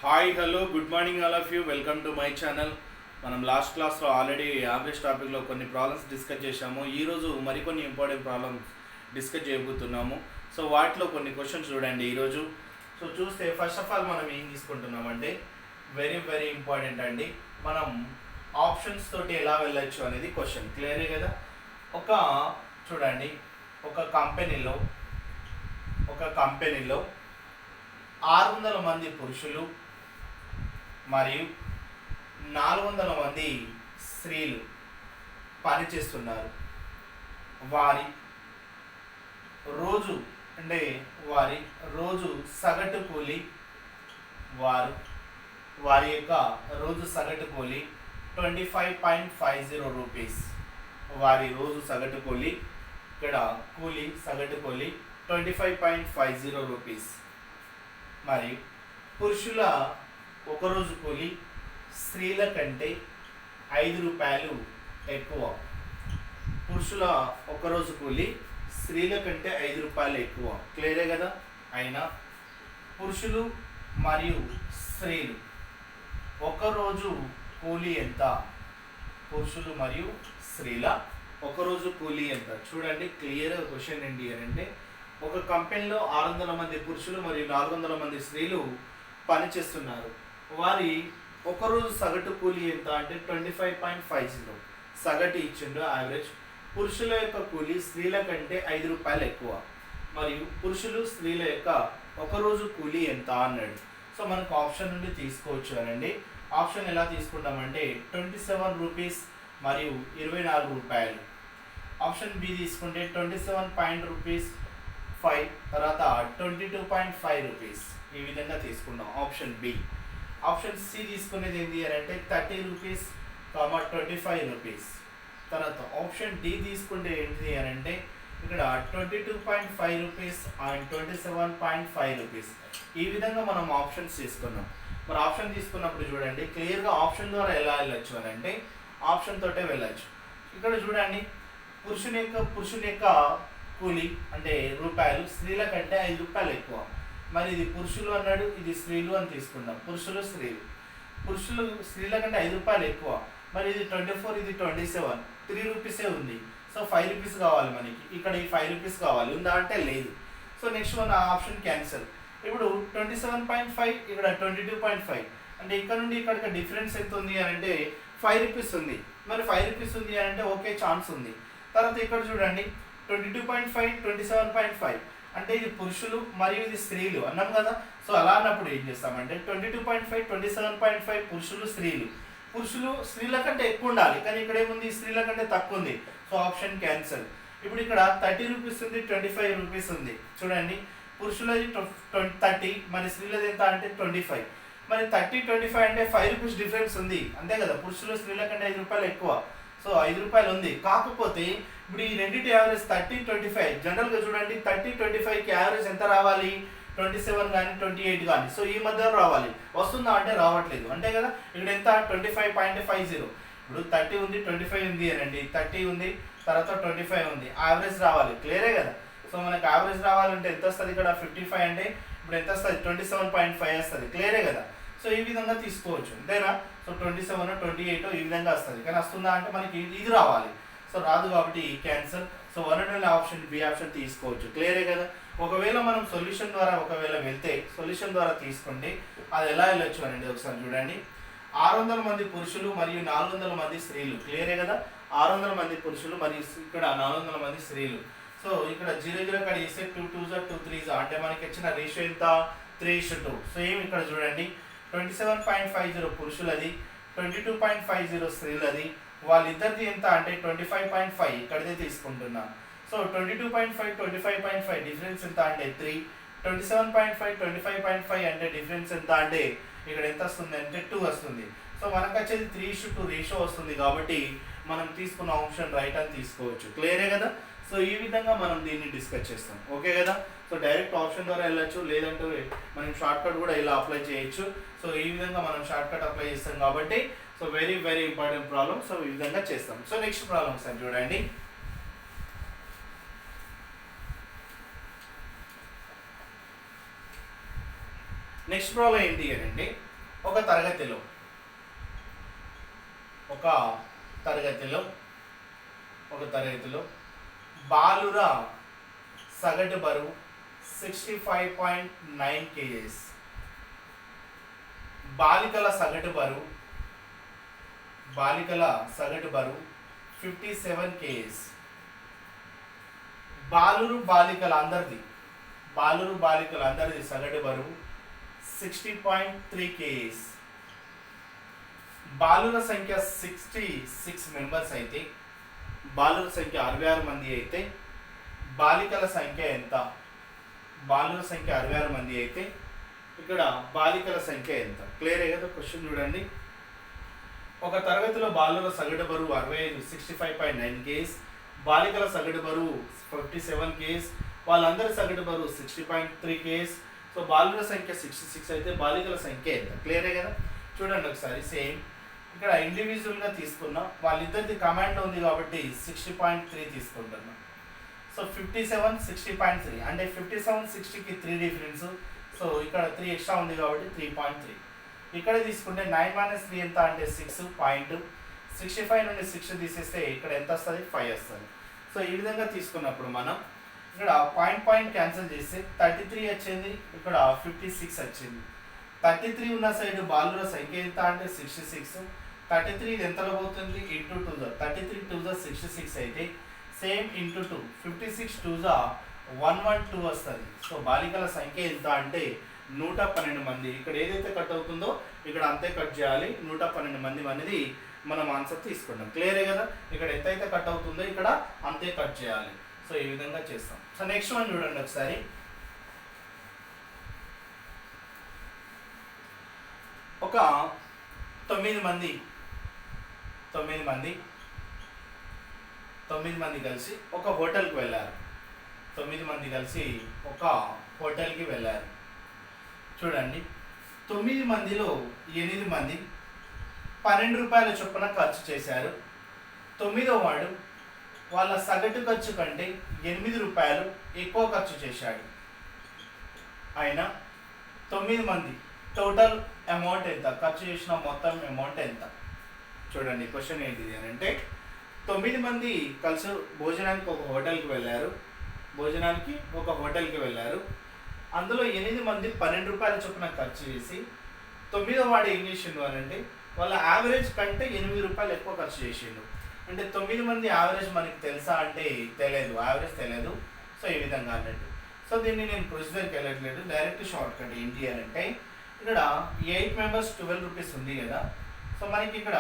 Hi hello good morning all of you welcome to my channel. మనం last క్లాస్లో already average టాపిక్లో కొన్ని problems discuss చేశాము. ఈరోజు మరికొన్ని ఇంపార్టెంట్ ప్రాబ్లమ్స్ డిస్కస్ చేయబోతున్నాము. సో వాటిలో కొన్ని క్వశ్చన్స్ చూడండి ఈరోజు. సో చూస్తే ఫస్ట్ ఆఫ్ ఆల్ మనం ఏం తీసుకుంటున్నామంటే వెరీ వెరీ ఇంపార్టెంట్ అండి. మనం ఆప్షన్స్ తోటి ఎలా వెళ్ళొచ్చు అనేది క్వశ్చన్ క్లియరే కదా. చూడండి ఒక కంపెనీలో 600 మంది పురుషులు మరియు 400 మంది స్త్రీలు పనిచేస్తున్నారు. వారి రోజు సగటు కూలి వారి యొక్క రోజు సగటు కూలి 25.50 రూపీస్. వారి రోజు సగటు కూలి ఇక్కడ సగటు కూలి 25.50 రూపీస్. మరియు పురుషుల ఒకరోజు కూలి స్త్రీల కంటే 5 రూపాయలు ఎక్కువ. పురుషుల ఒకరోజు కూలి స్త్రీల కంటే 5 రూపాయలు ఎక్కువ. క్లియరే కదా. అయినా పురుషులు మరియు స్త్రీలు ఒకరోజు కూలి ఎంత? పురుషులు మరియు స్త్రీల ఒకరోజు కూలి ఎంత? చూడండి క్లియర్ క్వశ్చన్ ఏంటి అంటే ఒక కంపెనీలో 600 మంది పురుషులు మరియు 400 మంది స్త్రీలు పనిచేస్తున్నారు. వారి ఒకరోజు సగటు కూలి ఎంత అంటే 25.50 సగటు ఇచ్చిండు యావరేజ్. పురుషుల యొక్క కూలి స్త్రీల కంటే 5 రూపాయలు ఎక్కువ. మరియు పురుషులు స్త్రీల యొక్క ఒకరోజు కూలి ఎంత అన్నాడు. సో మనకు ఆప్షన్ నుండి తీసుకోవచ్చు అనండి. ఆప్షన్ ఎలా తీసుకుంటామంటే 27 రూపీస్ మరియు 24 రూపాయలు. ఆప్షన్ బి తీసుకుంటే 27 రూపీస్ 5 తర్వాత 22.5 రూపీస్. ఈ విధంగా తీసుకున్నాం ఆప్షన్ బి. ఆప్షన్ సి తీసుకునేది ఏంటి అని అంటే 30 రూపీస్ 25 రూపీస్. తర్వాత ఆప్షన్ డి తీసుకుంటే ఏంటి అని అంటే ఇక్కడ 22.5 రూపీస్ అండ్ 27.5 రూపీస్. ఈ విధంగా మనం ఆప్షన్స్ తీసుకున్నాం. మరి ఆప్షన్ తీసుకున్నప్పుడు చూడండి క్లియర్గా ఆప్షన్ ద్వారా ఎలా వెళ్ళొచ్చు అని అంటే ఆప్షన్ తోటే వెళ్ళొచ్చు. ఇక్కడ చూడండి పురుషుని యొక్క కూలి అంటే రూపాయలు స్త్రీల కంటే 5 రూపాయలు ఎక్కువ. మరి ఇది పురుషులు అన్నాడు, ఇది స్త్రీలు అని తీసుకుందాం. పురుషులు స్త్రీల కంటే 5 రూపాయలు ఎక్కువ. మరి ఇది 24, ఇది 27, 3 రూపీసే ఉంది. సో 5 రూపీస్ కావాలి మనకి. ఇక్కడ ఈ 5 రూపీస్ కావాలి, ఉందా అంటే లేదు. సో నెక్స్ట్ మన ఆప్షన్ క్యాన్సల్. ఇప్పుడు 27.5 ఇక్కడ 22.5 అంటే ఇక్కడ నుండి ఇక్కడికి డిఫరెన్స్ ఎంత ఉంది అని అంటే 5 రూపీస్ ఉంది. మరి 5 రూపీస్ ఉంది అని అంటే ఓకే ఛాన్స్ ఉంది. తర్వాత ఇక్కడ చూడండి 22.5, 27.5 అంటే ఇది పురుషులు మరియు ఇది స్త్రీలు అన్నాం కదా. సో అలా అన్నప్పుడు ఏం చేస్తామంటే 22.5, 27.5 పురుషులు స్త్రీల కంటే ఎక్కువ ఉండాలి. కానీ ఇక్కడ ఏముంది స్త్రీల కంటే తక్కువ ఉంది. So option cancel. ఇప్పుడు ఇక్కడ 30 రూపీస్ ఉంది, 25 రూపీస్ ఉంది. చూడండి పురుషులది 30 మరి స్త్రీలది ఎంత అంటే 25. మరి 30, 25 అంటే 5 రూపీస్ డిఫరెన్స్ ఉంది అంతే కదా. పురుషులు స్త్రీల కంటే 5 రూపాయలు ఎక్కువ. సో 5 రూపాయలు ఉంది. కాకపోతే ఇప్పుడు ఈ రెండింటి యావరేజ్ 30, 25 జనరల్గా చూడండి 30, 25కి యావరేజ్ ఎంత రావాలి? 27 కానీ 28 కానీ. సో ఈ మధ్యలో రావాలి. వస్తుందా అంటే రావట్లేదు అంతే కదా. ఇక్కడ ఎంత 25.50. ఇప్పుడు 30 ఉంది, 25 ఉంది అనండి. 30 ఉంది, తర్వాత 25 ఉంది. యావరేజ్ రావాలి. క్లియరే కదా. సో మనకు యావరేజ్ రావాలంటే ఎంత వస్తుంది? ఇక్కడ 55 అంటే ఇప్పుడు ఎంత వస్తుంది? 27.5 వస్తుంది. క్లియరే కదా. సో ఈ విధంగా తీసుకోవచ్చు అంతేనా. సో 27, 28 ఈ విధంగా వస్తుంది. కానీ వస్తుందా అంటే మనకి ఇది రావాలి. సో రాదు కాబట్టి cancel. So 1 option B option తీసుకోవచ్చు. క్లియరే కదా. ఒకవేళ మనం సొల్యూషన్ ద్వారా తీసుకుంటే అది ఎలా వెళ్ళొచ్చు అనేది ఒకసారి చూడండి. 600 మంది పురుషులు మరియు 400 మంది స్త్రీలు. క్లియరే కదా. 600 మంది పురుషులు మరియు ఇక్కడ 400 మంది స్త్రీలు. సో ఇక్కడ 0 ఇక్కడ ఇస్తే 2 2s 2 3s అంటే మనకి ఇచ్చిన రేషియో ఎంత? 3:2. సేమ్ ఇక్కడ చూడండి 27.50 పురుషులది, 22.50 స్త్రీలది. వాళ్ళిద్దరిది ఎంత అంటే 25.5 ఇక్కడిదే తీసుకుంటున్నాను. సో 22.5, 25.5 డిఫరెన్స్ ఎంత అంటే 3. 27.5, 25.5 అంటే డిఫరెన్స్ ఎంత అంటే ఇక్కడ ఎంత వస్తుంది అంటే 2 వస్తుంది. సో మనకు వచ్చేది 3:2 రేషియో వస్తుంది. కాబట్టి మనం తీసుకున్న ఆప్షన్ రైట్ అని తీసుకోవచ్చు. క్లియరే కదా. సో ఈ విధంగా మనం దీన్ని డిస్కస్ చేస్తాం. ఓకే కదా. సో డైరెక్ట్ ఆప్షన్ ద్వారా వెళ్ళచ్చు, లేదంటే మనం షార్ట్ కట్ కూడా ఇలా అప్లై చేయొచ్చు. సో ఈ విధంగా మనం షార్ట్ కట్ అప్లై చేస్తాం కాబట్టి so very very important problem. So ఈ విధంగా చేస్తాం. సో నెక్స్ట్ ప్రాబ్లమ్ సార్ చూడండి. నెక్స్ట్ ప్రాబ్లం ఏంటి అంటే ఒక తరగతిలో ఒక తరగతిలో ఒక తరగతిలో బాలుర సగటు బరువు 65.9 kgs, బాలికల సగటు బరువు 57 kgs. బాలురు బాలికలందరిది సగటు బరువు 60.3 kgs. బాలుర సంఖ్య 66 మెంబర్స్ అయితే, బాలుర సంఖ్య 66 మంది అయితే, బాలికల సంఖ్య ఎంత? బాలుర సంఖ్య 66 మంది అయితే ఇక్కడ బాలికల సంఖ్య ఎంత? క్లియరే కదా క్వశ్చన్ చూడండి. ఒక తరగతిలో బాలుర సగటు బరువు 65.9 kgs, బాలికల సగటు బరువు 57 kgs, వాళ్ళందరి సగటు బరువు 60.3 kgs. సో బాలుర సంఖ్య 66 అయితే బాలికల సంఖ్య ఎంత? క్లియరే కదా. చూడండి ఒకసారి సేమ్ ఇక్కడ ఇండివిజువల్గా తీసుకున్నాం, వాళ్ళిద్దరిది కమాండ్ ఉంది కాబట్టి 60.3 తీసుకుంటున్నాం. సో 57 60.3 అంటే 57 60కి 3 డిఫరెన్స్. సో ఇక్కడ 3 ఎక్స్ట్రా ఉంది కాబట్టి 3.3. ఇక్కడ తీసుకుంటే 9 - 3 ఎంత అంటే 6. 65 నుండి 6 తీసేస్తే ఇక్కడ ఎంత వస్తుంది? 5 వస్తుంది. సో ఈ విధంగా తీసుకున్నప్పుడు మనం ఇక్కడ పాయింట్ క్యాన్సిల్ చేస్తే 33 వచ్చింది, ఇక్కడ 56 వచ్చింది. 33 ఉన్న సైడ్ బాలుర సంఖ్య ఎంత అంటే 66. 33 ఇది ఎంతలో పోతుంది? ఇంటూ 2. 33 2 66 అయితే సేమ్ ఇంటూ 2. 56 2 112 వస్తుంది. సో బాలికల సంఖ్య ఎంత అంటే 112 మంది. ఇక్కడ ఏదైతే కట్ అవుతుందో ఇక్కడ అంతే కట్ చేయాలి. 112 మంది అనేది మనం ఆన్సర్ తీసుకుంటాం. క్లియరే కదా. ఇక్కడ ఎంతైతే కట్ అవుతుందో ఇక్కడ అంతే కట్ చేయాలి. సో ఈ విధంగా చేస్తాం. సో నెక్స్ట్ వన్ చూడండి ఒకసారి. ఒక 9 మంది కలిసి ఒక హోటల్కి వెళ్ళారు. 9 మంది కలిసి ఒక హోటల్కి వెళ్ళారు. చూడండి 9 మందిలో 8 మంది 12 రూపాయల చొప్పున ఖర్చు చేశారు. 9వ వాడు వాళ్ళ సగటు ఖర్చు కంటే 8 రూపాయలు ఎక్కువ ఖర్చు చేశాడు. ఆయన 9 మంది టోటల్ అమౌంట్ ఎంత? ఖర్చు చేసిన మొత్తం అమౌంట్ ఎంత? చూడండి క్వశ్చన్ ఏంటిది అని అంటే 9 మంది కలిసి భోజనానికి ఒక హోటల్కి వెళ్ళారు. అందులో 8 మంది 12 రూపాయల చొప్పున ఖర్చు చేసి 9వ వాడు ఏం చేసిండు అని అంటే వాళ్ళ యావరేజ్ కంటే 8 రూపాయలు ఎక్కువ ఖర్చు చేసిండు. అంటే 9 మంది యావరేజ్ మనకి తెలుసా అంటే యావరేజ్ తెలియదు. సో ఈ విధంగా అన్నట్టు. సో దీన్ని నేను ప్రొసీజర్కి వెళ్ళట్లేదు, డైరెక్ట్ షార్ట్ కట్ ఏంటి అని అంటే ఇక్కడ 8 మెంబర్స్ 12 రూపీస్ ఉంది కదా. సో మనకి ఇక్కడ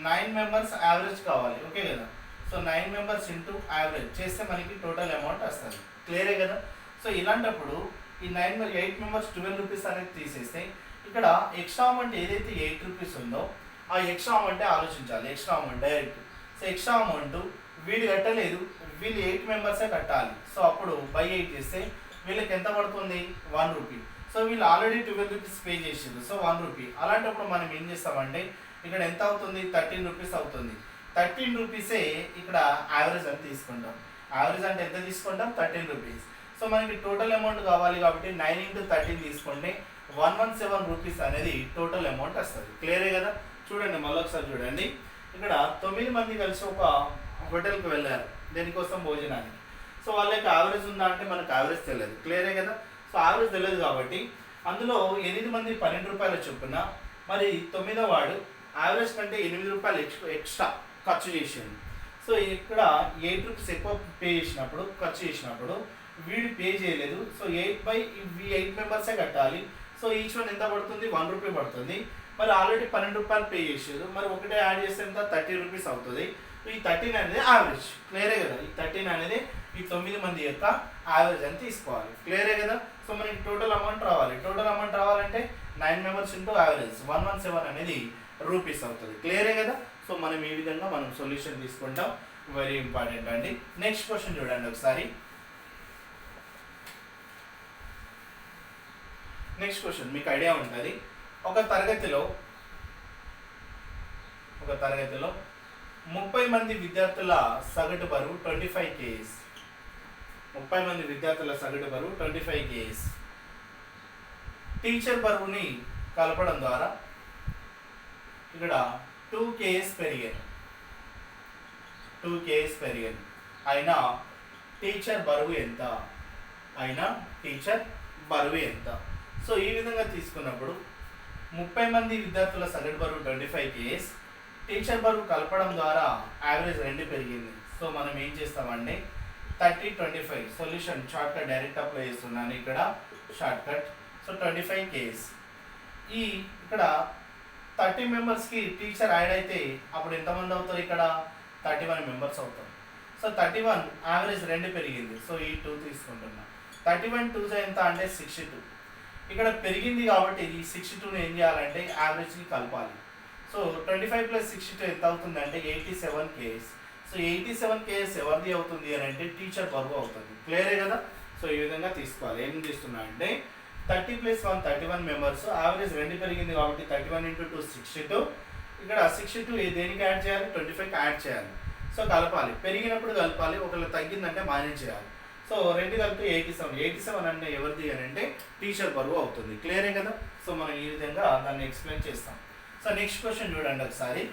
9 మెంబర్స్ యావరేజ్ కావాలి, ఓకే కదా. సో 9 మెంబర్స్ ఇంటూ యావరేజ్ చేస్తే మనకి టోటల్ అమౌంట్ వస్తుంది. క్లియరే కదా. సో ఇలాంటప్పుడు ఈ 8 మెంబర్స్ 12 రూపీస్ అనేది తీసేస్తే ఇక్కడ ఎక్స్ట్రా అమౌంట్ ఏదైతే 8 రూపీస్ ఉందో ఆ ఎక్స్ట్రా అమౌంటే ఆలోచించాలి. Extra amount direct. So extra amount వీళ్ళు కట్టలేదు, వీళ్ళు 8 మెంబర్సే కట్టాలి. సో అప్పుడు బై 8 చేస్తే వీళ్ళకి ఎంత పడుతుంది? 1 రూపీ. సో వీళ్ళు ఆల్రెడీ 12 రూపీస్ పే చేసిండ్రు. So 1 rupee. అలాంటప్పుడు మనం ఏం చేస్తామంటే ఇక్కడ ఎంత అవుతుంది? 13 రూపీస్ అవుతుంది. 13 రూపీసే ఇక్కడ యావరేజ్ అని తీసుకుంటాం. యావరేజ్ అంటే ఎంత తీసుకుంటాం? 13 రూపీస్. సో మనకి టోటల్ అమౌంట్ కావాలి కాబట్టి 9 × 13 తీసుకుంటే 117 రూపీస్ అనేది టోటల్ అమౌంట్ వస్తుంది. క్లియరే కదా. చూడండి మళ్ళీ ఒకసారి చూడండి. ఇక్కడ 9 మంది కలిసి ఒక హోటల్కి వెళ్ళారు దేనికోసం? భోజనానికి. సో వాళ్ళకి యావరేజ్ ఉందా అంటే మనకు యావరేజ్ తెలియదు. క్లియరే కదా. సో యావరేజ్ తెలియదు కాబట్టి అందులో 8 మంది 12 రూపాయల చొప్పున, మరి 9వ వాడు యావరేజ్ కంటే 8 రూపాయలు ఎక్స్ట్రా ఖర్చు చేసిండు. సో ఇక్కడ 8 రూపీస్ ఎక్కువ ఖర్చు చేసినప్పుడు వీడు పే చేయలేదు. సో 8 మెంబర్సే కట్టాలి. సో ఈచ్ వన్ ఎంత పడుతుంది? 1 రూపీ పడుతుంది. మరి ఆల్రెడీ 12 రూపాయలు పే చేసారు, మరి ఒకటే యాడ్ చేస్తే ఎంత? 30 రూపీస్ అవుతుంది. ఈ 13 అనేది యావరేజ్. క్లియరే కదా. ఈ 13 అనేది ఈ 9 మంది యొక్క యావరేజ్ అని తీసుకోవాలి. క్లియరే కదా. సో మనకి టోటల్ అమౌంట్ రావాలి. టోటల్ అమౌంట్ రావాలంటే 9 మెంబర్స్ ఇంటూ యావరేజ్ 117 అనేది రూపీస్ అవుతుంది. క్లియరే కదా. సో మనం ఈ విధంగా మనం సొల్యూషన్ తీసుకుంటాం. వెరీ ఇంపార్టెంట్ అండి. నెక్స్ట్ క్వశ్చన్ చూడండి ఒకసారి. నెక్స్ట్ క్వశ్చన్ మీకు ఐడియా ఉంటుంది. ఒక తరగతిలో 30 మంది విద్యార్థుల సగటు బరువు 25 kgs. 30 మంది విద్యార్థుల సగటు బరువు 25 kgs. టీచర్ బరువుని కలపడం ద్వారా ఇక్కడ 2 kgs పెరిగాను, 2 kgs పెరిగాను. అయినా టీచర్ బరువు ఎంత? అయినా టీచర్ బరువు ఎంత? సో ఈ విధంగా తీసుకున్నప్పుడు 30 మంది విద్యార్థుల సగటు బరువు 25 kgs, టీచర్ బరువు కలపడం ద్వారా యావరేజ్ 2 పెరిగింది. సో మనం ఏం చేస్తామంటే 30, 25 solution short cut direct apply చేస్తున్నాను ఇక్కడ షార్ట్ కట్. So 25 kgs. ఈ ఇక్కడ 30 మెంబర్స్కి టీచర్ యాడ్ అయితే అప్పుడు ఎంతమంది అవుతారు? ఇక్కడ 31 మెంబర్స్ అవుతారు. సో 31 యావరేజ్ 2 పెరిగింది. సో ఈ 2 తీసుకుంటున్నా. 31 2 ఎంత అంటే 62. ఇక్కడ పెరిగింది కాబట్టి ఈ 62ని ఏం చేయాలంటే యావరేజ్కి కలపాలి. సో 25 + 62 ఎంత అవుతుంది అంటే 87 kgs. సో 87 kgs ఎవరిది అవుతుంది అని అంటే టీచర్ బరువు అవుతుంది. క్లియరే కదా? సో ఈ విధంగా తీసుకోవాలి. ఏం చేస్తున్నా అంటే 30 + 1 31 మెంబర్స్, యావరేజ్ 2 పెరిగింది కాబట్టి 31 × 2 62. ఇక్కడ 62 దేనికి యాడ్ చేయాలి? 25కి యాడ్ చేయాలి. సో కలపాలి, పెరిగినప్పుడు కలపాలి, ఒకవేళ తగ్గిందంటే మైనస్ చేయాలి. సో 2 కలిపి 87. 87 అంటే ఎవరిది అని అంటే టీచర్ బరువు అవుతుంది. క్లియరే కదా? సో మనం ఈ విధంగా దాన్ని ఎక్స్ప్లెయిన్ చేస్తాం. సో నెక్స్ట్ క్వశ్చన్ చూడండి ఒకసారి.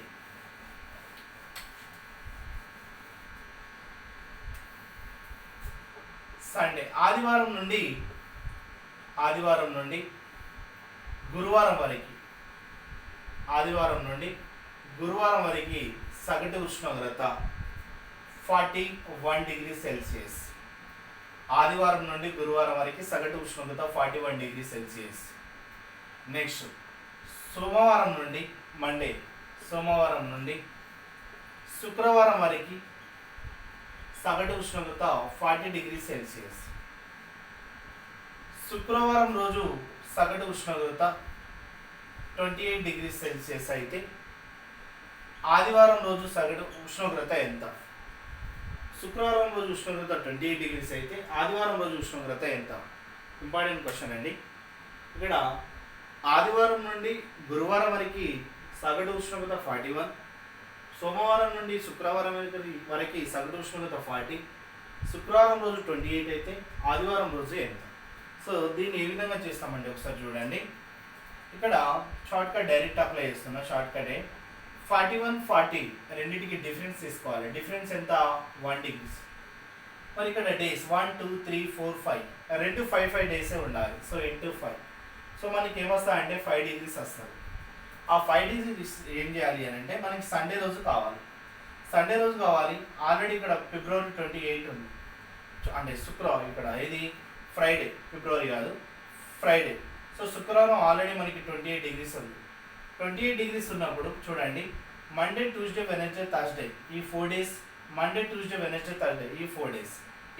సండే ఆదివారం నుండి గురువారం వరకు, ఆదివారం నుండి గురువారం వరకు సగటు ఉష్ణోగ్రత 41 డిగ్రీ సెల్సియస్. ఆదివారం నుండి గురువారం వరకు సగటు ఉష్ణోగ్రత 41 డిగ్రీ సెల్సియస్. నెక్స్ట్ సోమవారం నుండి సోమవారం నుండి శుక్రవారం వరకు సగటు ఉష్ణోగ్రత 40 డిగ్రీ సెల్సియస్. శుక్రవారం రోజు సగటు ఉష్ణోగ్రత 28 డిగ్రీ సెల్సియస్ అయితే ఆదివారం రోజు సగటు ఉష్ణోగ్రత ఎంత? శుక్రవారం రోజు ఉష్ణోగ్రత 28 డిగ్రీస్ అయితే ఆదివారం రోజు ఉష్ణోగ్రత ఎంత? ఇంపార్టెంట్ క్వశ్చన్ అండి. ఇక్కడ ఆదివారం నుండి గురువారం వరకు సగటు ఉష్ణోగ్రత 41, సోమవారం నుండి శుక్రవారం వరకు సగటు ఉష్ణోగ్రత 40, శుక్రవారం రోజు 28 అయితే ఆదివారం రోజు ఎంత? సో దీన్ని ఏ విధంగా చేస్తామండి ఒకసారి చూడండి. ఇక్కడ షార్ట్ కట్ డైరెక్ట్ అప్లై చేస్తున్నా. షార్ట్ కటే 41, 40 రెండింటికి డిఫరెన్స్ తీసుకోవాలి. డిఫరెన్స్ ఎంత? 1 డిగ్రీస్. మరి ఇక్కడ డేస్ 1 2 3 4 5 రెండు 5 డేసే ఉండాలి. So into 5. సో మనకి ఏమొస్తా అంటే 5 డిగ్రీస్ వస్తుంది. ఆ 5 డిగ్రీస్ ఏం చేయాలి అని అంటే మనకి సండే రోజు కావాలి. సండే రోజు కావాలి. ఆల్రెడీ ఇక్కడ ఫిబ్రవరి 28 ఉంది అంటే శుక్రవారం. ఇక్కడ ఇది ఫ్రైడే, ఫిబ్రవరి కాదు ఫ్రైడే. సో శుక్రవారం ఆల్రెడీ మనకి 28 డిగ్రీస్ ఉంది. 28 డిగ్రీస్ ఉన్నప్పుడు చూడండి, మండే ట్యూస్డే వెనస్డే థర్స్డే ఈ 4 days, Monday Tuesday Wednesday Thursday ఈ 4 డేస్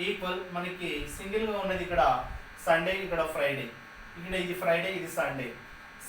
ఈక్వల్ మనకి సింగిల్గా ఉన్నది ఇక్కడ సండే, ఇక్కడ ఫ్రైడే, ఇక్కడ ఇది ఫ్రైడే, ఇది సండే.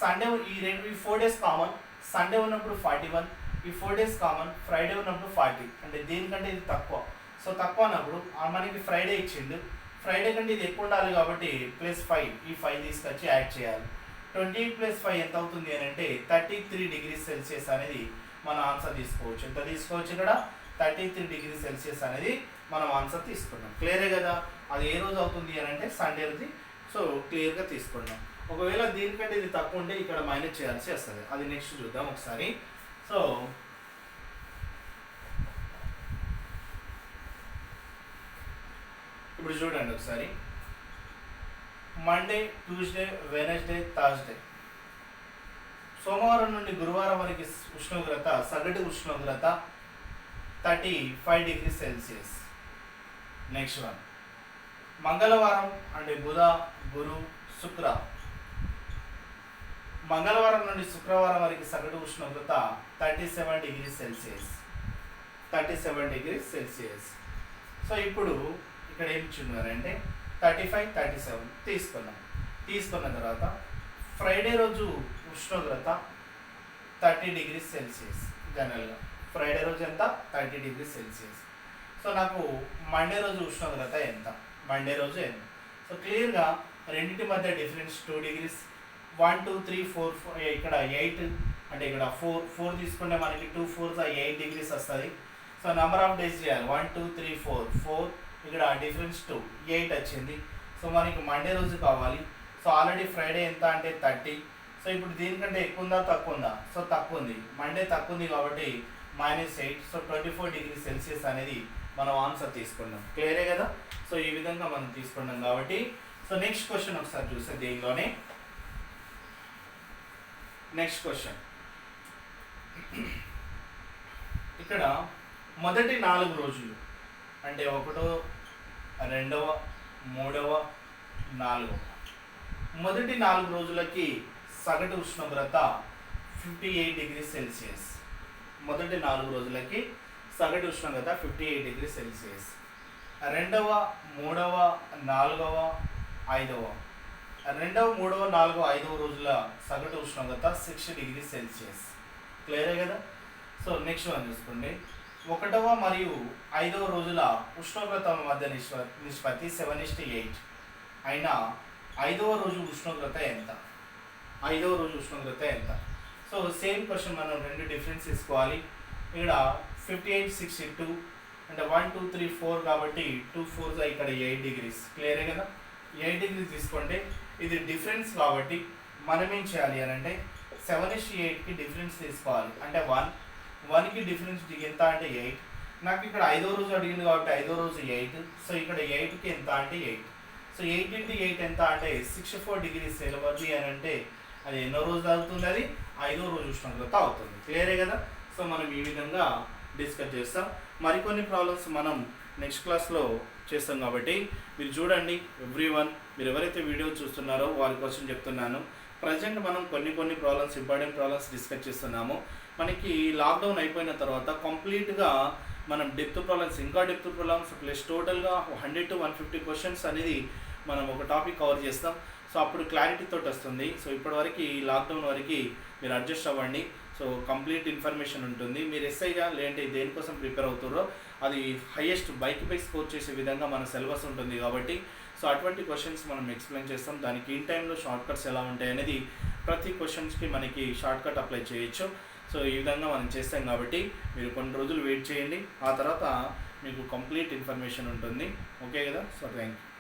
సండే ఈ 4 డేస్ కామన్. సండే ఉన్నప్పుడు 41, ఈ 4 డేస్ కామన్. ఫ్రైడే ఉన్నప్పుడు 40 అంటే దీనికంటే ఇది తక్కువ. సో తక్కువ అన్నప్పుడు మనకి ఫ్రైడే ఇచ్చిండు. ఫ్రైడే కంటే ఇది ఎక్కువ ఉండాలి కాబట్టి +5 ఈ 5 తీసుకొచ్చి యాడ్ చేయాలి. 28 + 5 ఎంత అవుతుంది అని అంటే 33 డిగ్రీ సెల్సియస్ అనేది మన ఆన్సర్ తీసుకోవచ్చు. ఎంత తీసుకోవచ్చు? ఇక్కడ 33 డిగ్రీ సెల్సియస్ అనేది మనం ఆన్సర్ తీసుకున్నాం. క్లియరే కదా? అది ఏ రోజు అవుతుంది అని అంటే సండే రోజు. సో క్లియర్గా తీసుకున్నాం. ఒకవేళ దీనికంటే ఇది తక్కువ ఉంటే ఇక్కడ మైనస్ చేయాల్సి వస్తుంది. అది నెక్స్ట్ చూద్దాం ఒకసారి. సో ఇప్పుడు చూడండి ఒకసారి. మండే ట్యూస్డే వెనస్డే థర్స్డే, సోమవారం నుండి గురువారం వరకు ఉష్ణోగ్రత సగటు ఉష్ణోగ్రత 35 డిగ్రీ సెల్సియస్. నెక్స్ట్ వన్ మంగళవారం అంటే బుధ గురు శుక్ర, మంగళవారం నుండి శుక్రవారం వరకు సగటు ఉష్ణోగ్రత 37 degree Celsius. 37 degree Celsius. So ఇప్పుడు ఇక్కడ ఏం చూడాలంటే 35, 37 తీసుకున్న తర్వాత ఫ్రైడే రోజు ఉష్ణోగ్రత 30 డిగ్రీ సెల్సియస్. జనరల్గా ఫ్రైడే రోజు ఎంత? 30 డిగ్రీ సెల్సియస్. సో నాకు మండే రోజు ఉష్ణోగ్రత ఎంత? మండే రోజు ఎంత? సో క్లియర్గా రెండింటి మధ్య డిఫరెన్స్ 2 డిగ్రీస్. 1 2 3 4 ఇక్కడ 8 అంటే ఇక్కడ 4 తీసుకుంటే మనకి 2 4s 8 డిగ్రీస్ వస్తుంది. సో నెంబర్ ఆఫ్ డేస్ చేయాలి. 1 2 3 4 ఇక్కడ డిఫరెన్స్ 2 8 వచ్చింది. సో మనకి మండే రోజు కావాలి. సో ఆల్రెడీ ఫ్రైడే ఎంత అంటే 30. సో ఇప్పుడు దీనికంటే ఎక్కువ ఉందా తక్కువ ఉందా? సో తక్కువ ఉంది. మండే తక్కువ ఉంది కాబట్టి -8. సో 24 డిగ్రీ సెల్సియస్ అనేది మనం ఆన్సర్ తీసుకున్నాం. క్లియరే కదా? సో ఈ విధంగా మనం తీసుకున్నాం కాబట్టి సో నెక్స్ట్ క్వశ్చన్ ఒకసారి చూస్తే దీనిలోనే నెక్స్ట్ క్వశ్చన్ ఇక్కడ మొదటి 4 రోజులు అంటే 1వ 2వ 3వ 4వ మొదటి 4 రోజులకి సగటు ఉష్ణోగ్రత 58 డిగ్రీ సెల్సియస్. మొదటి 4 రోజులకి సగటు ఉష్ణోగ్రత 58 డిగ్రీ సెల్సియస్. 2వ 3వ 4వ 5వ 2వ 3వ 4వ 5వ రోజుల సగటు ఉష్ణోగ్రత 60 డిగ్రీ సెల్సియస్. క్లియరే కదా? సో నెక్స్ట్ వన్ చూసుకోండి. 1వ మరియు 5వ రోజుల ఉష్ణోగ్రత మధ్య నిష్పత్తి 7:8 అయినా 5వ రోజు ఉష్ణోగ్రత ఎంత? 5వ రోజు ఉష్ణోగ్రత ఎంత? సో సేమ్ క్వశ్చన్ మనం 2 డిఫరెన్స్ తీసుకోవాలి. ఇక్కడ 58 62 అంటే 1 2 3 4 కాబట్టి 2 4 ఇక్కడ 8 డిగ్రీస్. క్లియరే కదా? 8 డిగ్రీస్ తీసుకోండి. ఇది డిఫరెన్స్ కాబట్టి మనం ఏం చేయాలి అని అంటే 7:8కి డిఫరెన్స్ తీసుకోవాలి. అంటే 1కి డిఫరెన్స్ ఎంత అంటే 8. నాకు ఇక్కడ 5వ రోజు అడిగింది కాబట్టి 5వ రోజు 8. సో ఇక్కడ 8కి ఎంత అంటే 8. సో 8 × 8 ఎంత అంటే 64 డిగ్రీస్ సెలవర్ది అని అంటే అది ఎన్నో రోజు అవుతుంది? అది 5వ రోజు ఉష్ణోగ్రత అవుతుంది. క్లియరే కదా? సో మనం ఈ విధంగా డిస్కస్ చేస్తాం. మరికొన్ని ప్రాబ్లమ్స్ మనం నెక్స్ట్ క్లాస్లో చేస్తాం కాబట్టి మీరు చూడండి. ఎవ్రీవన్ మీరు ఎవరైతే వీడియో చూస్తున్నారో వారి కోసం చెప్తున్నాను. ప్రజెంట్ మనం కొన్ని ప్రాబ్లమ్స్ ఇంపార్టెంట్ ప్రాబ్లమ్స్ డిస్కస్ చేస్తున్నాము. మనకి లాక్డౌన్ అయిపోయిన తర్వాత కంప్లీట్గా మనం డెప్త్ ప్రాబ్లమ్స్ ఇంకా డెప్త్ ప్రాబ్లమ్స్ ప్లస్ టోటల్గా 100 to 150 క్వశ్చన్స్ అనేది మనం ఒక టాపిక్ కవర్ చేస్తాం. సో అప్పుడు క్లారిటీ తోటి వస్తుంది. సో ఇప్పటివరకు లాక్డౌన్ వరకు మీరు అడ్జస్ట్ అవ్వండి. సో కంప్లీట్ ఇన్ఫర్మేషన్ ఉంటుంది. మీరు ఎస్ఐగా లేదంటే దేనికోసం ప్రిపేర్ అవుతారో అది హైయెస్ట్ బైక్పై స్కోర్ చేసే విధంగా మన సిలబస్ ఉంటుంది కాబట్టి సో అటువంటి క్వశ్చన్స్ మనం ఎక్స్ప్లెయిన్ చేస్తాం. దానికి ఇన్ టైంలో షార్ట్ కట్స్ ఎలా ఉంటాయి అనేది ప్రతి క్వశ్చన్స్కి మనకి షార్ట్ కట్ అప్లై చేయొచ్చు. సో ఈ విధంగా మనం చేస్తాం కాబట్టి మీరు కొన్ని రోజులు వెయిట్ చేయండి. ఆ తర్వాత మీకు కంప్లీట్ ఇన్ఫర్మేషన్ ఉంటుంది. ఓకే కదా? So thank you.